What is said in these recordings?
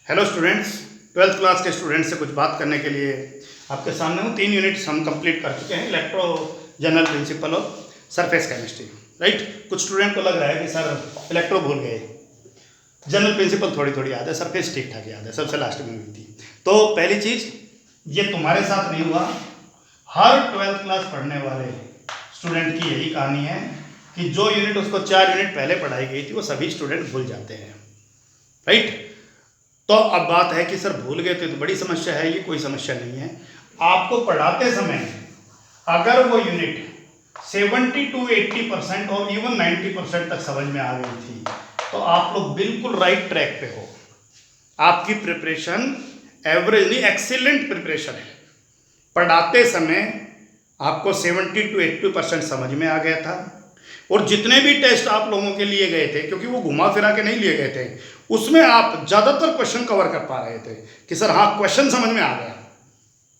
Hello students, 12th class के students से कुछ बात करने के लिए आपके सामने हूँ। 3 यूनिट्स हम कंप्लीट कर चुके हैं। Electro general principle of surface chemistry, right. कुछ स्टूडेंट को लग रहा है कि सर इलेक्ट्रो भूल गए, जनरल प्रिंसिपल थोड़ी थोड़ी याद है, सरफेस ठीक ठाक याद है, सबसे लास्ट में हुई थी। तो पहली चीज़, ये तुम्हारे साथ नहीं हुआ, हर 12th क्लास पढ़ने वाले स्टूडेंट की यही कहानी है कि जो यूनिट उसको 4 यूनिट पहले पढ़ाई गई थी वो सभी स्टूडेंट भूल जाते हैं, राइट। तो अब बात है कि सर भूल गए तो बड़ी समस्या है, ये कोई समस्या नहीं है। आपको पढ़ाते समय अगर वो यूनिट 70 to 80% और इवन 90% तक समझ में आ गई थी तो आप लोग बिल्कुल राइट ट्रैक पे हो। आपकी प्रिपरेशन एवरेज नहीं, एक्सीलेंट प्रिपरेशन है। पढ़ाते समय आपको 70 to 80% समझ में आ गया था और जितने भी टेस्ट आप लोगों के लिए गए थे, क्योंकि वो घुमा फिरा के नहीं लिए गए थे, उसमें आप ज़्यादातर क्वेश्चन कवर कर पा रहे थे कि सर हाँ क्वेश्चन समझ में आ गया,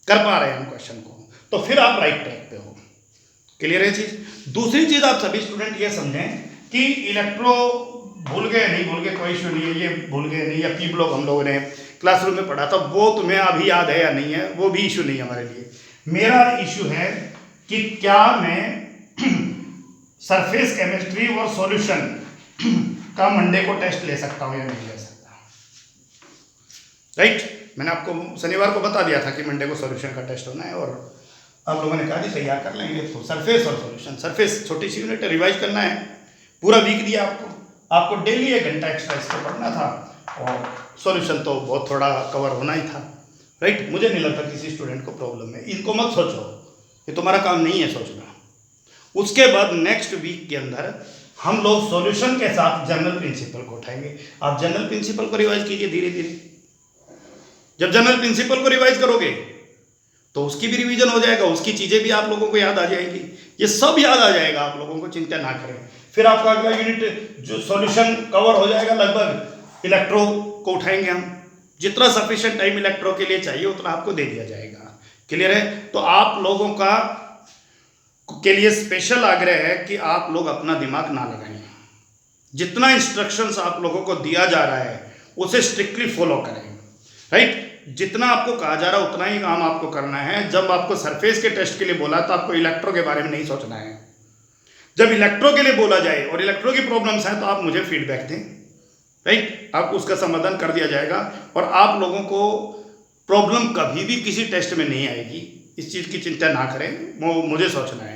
कर पा रहे हैं हम क्वेश्चन को, तो फिर आप राइट ट्रैक पे हो। क्लियर है चीज़। दूसरी चीज़, आप सभी स्टूडेंट ये समझें कि इलेक्ट्रो भूल गए नहीं भूल गए कोई इशू नहीं है, ये भूल गए नहीं, या पी ब्लॉक हम लोगों ने क्लासरूम में पढ़ा था वो तुम्हें अभी याद है या नहीं है, वो भी इशू नहीं है हमारे लिए। मेरा इशू है कि क्या मैं सरफेस केमिस्ट्री और सॉल्यूशन का मंडे को टेस्ट ले सकता हूँ या नहीं ले सकता, राइट। मैंने आपको शनिवार को बता दिया था कि मंडे को सॉल्यूशन का टेस्ट होना है और आप लोगों ने कहा जी तैयार कर लेंगे। तो सरफेस और सॉल्यूशन, सरफेस छोटी सी यूनिट रिवाइज करना है, पूरा वीक दिया आपको डेली 1 घंटा एक्स्ट्रा इसको पढ़ना था और सॉल्यूशन तो बहुत थोड़ा कवर होना ही था, राइट। मुझे नहीं लगता किसी स्टूडेंट को प्रॉब्लम है, इनको मत सोचो, ये तुम्हारा काम नहीं है सोचना। उसके बाद नेक्स्ट वीक के अंदर हम लोग सॉल्यूशन के साथ जनरल प्रिंसिपल को उठाएंगे। आप जनरल प्रिंसिपल को रिवाइज कीजिए धीरे धीरे। जब जनरल प्रिंसिपल को रिवाइज करोगे तो उसकी भी रिवीजन हो जाएगा, उसकी चीज़ें भी आप लोगों को याद आ जाएगी, ये सब याद आ जाएगा आप लोगों को, चिंता ना करें। फिर आपका अगला यूनिट जो सॉल्यूशन कवर हो जाएगा लगभग, इलेक्ट्रो को उठाएंगे हम। जितना सफिशिएंट टाइम इलेक्ट्रो के लिए चाहिए उतना आपको दे दिया जाएगा। क्लियर है। तो आप लोगों का के लिए स्पेशल आग्रह है कि आप लोग अपना दिमाग ना लगाएं, जितना इंस्ट्रक्शंस आप लोगों को दिया जा रहा है उसे स्ट्रिक्टली फॉलो करें, राइट। जितना आपको कहा जा रहा है उतना ही काम आपको करना है। जब आपको सरफेस के टेस्ट के लिए बोला तो आपको इलेक्ट्रो के बारे में नहीं सोचना है। जब इलेक्ट्रो के लिए बोला जाए और इलेक्ट्रो की प्रॉब्लम्स हैं तो आप मुझे फीडबैक दें, राइट। आप उसका समाधान कर दिया जाएगा और आप लोगों को प्रॉब्लम कभी भी किसी टेस्ट में नहीं आएगी, इस चीज़ की चिंता ना करें, वो मुझे सोचना है।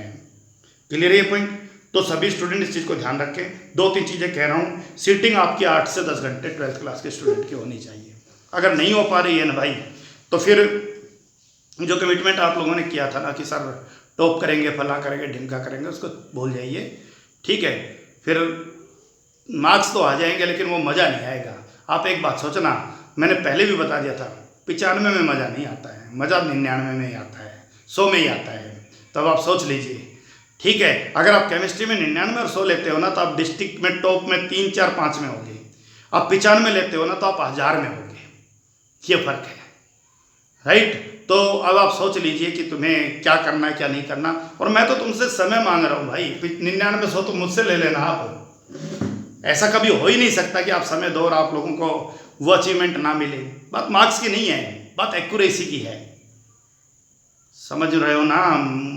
क्लियर है ये पॉइंट। तो सभी स्टूडेंट इस चीज़ को ध्यान रखें। 2-3 चीज़ें कह रहा हूँ। सीटिंग आपकी 8 से 10 घंटे 12th क्लास के स्टूडेंट की होनी चाहिए। अगर नहीं हो पा रही है ना भाई, तो फिर जो कमिटमेंट आप लोगों ने किया था ना कि सर टॉप करेंगे, फला करेंगे, ढिमका करेंगे, उसको भूल जाइए, ठीक है। फिर मार्क्स तो आ जाएंगे लेकिन वो मज़ा नहीं आएगा। आप एक बात सोचना, मैंने पहले भी बता दिया था, 95 में मज़ा नहीं आता है, मज़ा 99 में ही आता है, 100 में ही आता है। तब आप सोच लीजिए, ठीक है। अगर आप केमिस्ट्री में 99 और 100 लेते हो ना तो आप डिस्ट्रिक्ट में टॉप में 3, 4, 5 में होगे। आप 95 लेते हो ना तो आप 1000 में होगे, ये फर्क है, राइट। तो अब आप सोच लीजिए कि तुम्हें क्या करना है क्या नहीं करना। और मैं तो तुमसे समय मांग रहा हूँ भाई, 99 100 तो मुझसे ले लेना आप। ऐसा कभी हो ही नहीं सकता कि आप समय दो और आप लोगों को वो अचीवमेंट ना मिले। बात मार्क्स की नहीं है, बात एक्यूरेसी की है, समझ रहे हो ना।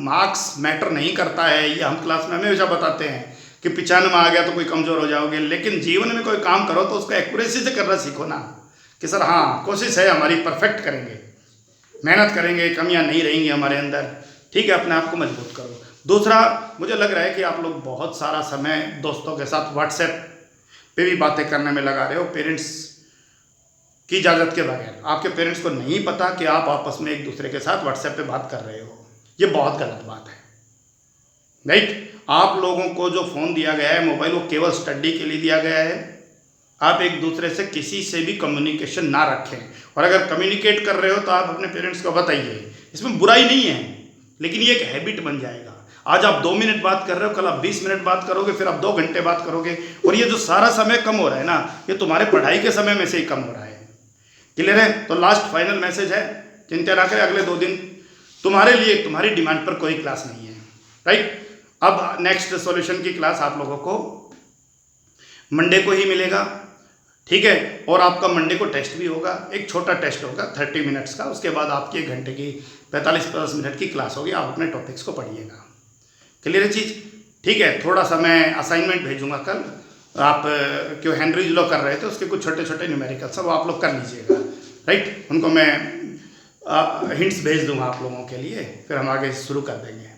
मार्क्स मैटर नहीं करता है, ये हम क्लास में हमेशा बताते हैं कि 95 में आ गया तो कोई कमज़ोर हो जाओगे, लेकिन जीवन में कोई काम करो तो उसको एक्यूरेसी से करना सीखो ना, कि सर हाँ कोशिश है हमारी, परफेक्ट करेंगे, मेहनत करेंगे, कमियां नहीं रहेंगी हमारे अंदर, ठीक है। अपने आप को मजबूत करो। दूसरा, मुझे लग रहा है कि आप लोग बहुत सारा समय दोस्तों के साथ व्हाट्सएप पे भी बातें करने में लगा रहे हो, पेरेंट्स की इजाज़त के बगैर। आपके पेरेंट्स को नहीं पता कि आप आपस में एक दूसरे के साथ व्हाट्सएप पे बात कर रहे हो, ये बहुत गलत बात है, राइट। आप लोगों को जो फ़ोन दिया गया है, मोबाइल, वो केवल स्टडी के लिए दिया गया है। आप एक दूसरे से किसी से भी कम्युनिकेशन ना रखें, और अगर कम्युनिकेट कर रहे हो तो आप अपने पेरेंट्स को बताइए, इसमें बुराई नहीं है, लेकिन ये एक हैबिट बन जाएगा। आज आप 2 मिनट बात कर रहे हो, कल आप 20 मिनट बात करोगे, फिर आप 2 घंटे बात करोगे, और ये जो सारा समय कम हो रहा है ना, ये तुम्हारे पढ़ाई के समय में से ही कम हो रहा है। क्लियर है। तो लास्ट फाइनल मैसेज है, चिंता ना करें, अगले 2 दिन तुम्हारे लिए तुम्हारी डिमांड पर कोई क्लास नहीं है, राइट। अब नेक्स्ट सॉल्यूशन की क्लास आप लोगों को मंडे को ही मिलेगा। ठीक है। और आपका मंडे को टेस्ट भी होगा, एक छोटा टेस्ट होगा 30 मिनट्स का, उसके बाद आपकी 1 घंटे की 45-50 मिनट की क्लास होगी, आप अपने टॉपिक्स को पढ़िएगा। क्लियर है चीज़? ठीक है। थोड़ा सा मैं असाइनमेंट भेजूंगा कल, आप क्यों हेनरी लॉ कर रहे थे उसके कुछ छोटे छोटे न्यूमेरिकल्स सब आप लोग कर लीजिएगा, राइट। उनको मैं हिंट्स भेज दूंगा आप लोगों के लिए, फिर हम आगे शुरू कर देंगे।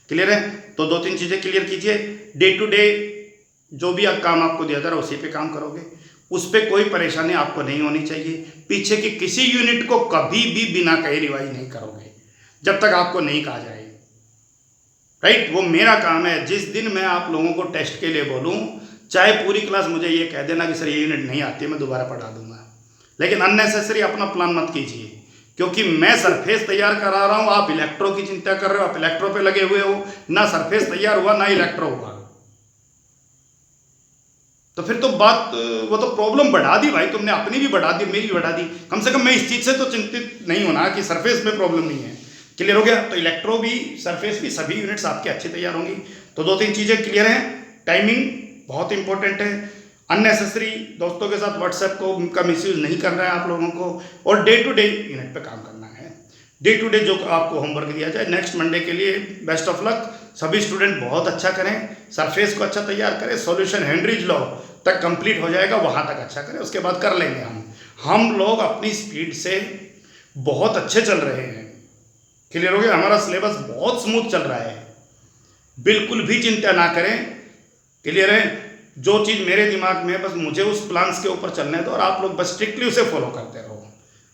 क्लियर है? तो 2-3 चीज़ें क्लियर कीजिए। डे टू डे जो भी काम आपको दिया जा रहा है उसी पे काम करोगे, उस पर कोई परेशानी आपको नहीं होनी चाहिए। पीछे की किसी यूनिट को कभी भी बिना कहे रिवाइज नहीं करोगे जब तक आपको नहीं कहा जाए, राइट। वो मेरा काम है। जिस दिन मैं आप लोगों को टेस्ट के लिए बोलूं, चाहे पूरी क्लास मुझे ये कह देना कि सर ये यूनिट नहीं आती है, मैं दोबारा पढ़ा दूंगा, लेकिन अननेसेसरी अपना प्लान मत कीजिए, क्योंकि मैं सरफेस तैयार करा रहा हूं, आप इलेक्ट्रो की चिंता कर रहे हो, आप इलेक्ट्रो पे लगे हुए हो, ना सरफेस तैयार हुआ ना इलेक्ट्रो हुआ, तो फिर तो बात वो तो प्रॉब्लम बढ़ा दी भाई तुमने, अपनी भी बढ़ा दी, मेरी भी बढ़ा दी। कम से कम मैं इस चीज़ से तो चिंतित नहीं होना कि सरफेस में प्रॉब्लम नहीं है। क्लियर हो गया? तो इलेक्ट्रो भी सरफेस भी सभी यूनिट्स आपके अच्छी तैयार होंगी। तो 2-3 चीज़ें क्लियर हैं। टाइमिंग बहुत इंपॉर्टेंट है। अननेसेसरी दोस्तों के साथ व्हाट्सएप को का मिसयूज नहीं करना है आप लोगों को, और डे टू डे यूनिट पे काम करना है। डे टू डे जो आपको होमवर्क दिया जाए नेक्स्ट मंडे के लिए बेस्ट ऑफ लक। सभी स्टूडेंट बहुत अच्छा करें, सरफेस को अच्छा तैयार करें, सॉल्यूशन हेनरीज लॉ तक कंप्लीट हो जाएगा, वहाँ तक अच्छा करें, उसके बाद कर लेंगे हम लोग अपनी स्पीड से बहुत अच्छे चल रहे हैं। क्लियर हो गया? हमारा सिलेबस बहुत स्मूथ चल रहा है, बिल्कुल भी चिंता ना करें। क्लियर है? जो चीज़ मेरे दिमाग में है बस मुझे उस प्लान्स के ऊपर चलने दो, और आप लोग बस स्ट्रिक्टली उसे फॉलो करते रहो।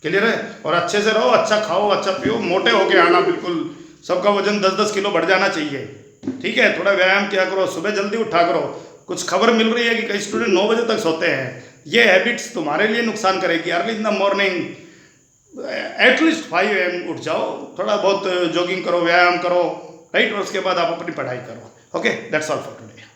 क्लियर है? और अच्छे से रहो, अच्छा खाओ, अच्छा पियो, मोटे होके आना, बिल्कुल सबका वजन 10-10 किलो बढ़ जाना चाहिए। ठीक है? थोड़ा व्यायाम किया करो, सुबह जल्दी उठा करो। कुछ खबर मिल रही है कि कई स्टूडेंट 9 बजे तक सोते हैं, ये हैबिट्स तुम्हारे लिए नुकसान करेगी। Early in the morning at least 5 AM उठ जाओ, थोड़ा बहुत जॉगिंग करो, व्यायाम करो, राइट, और उसके बाद आप अपनी पढ़ाई करो। Okay, that's all for today.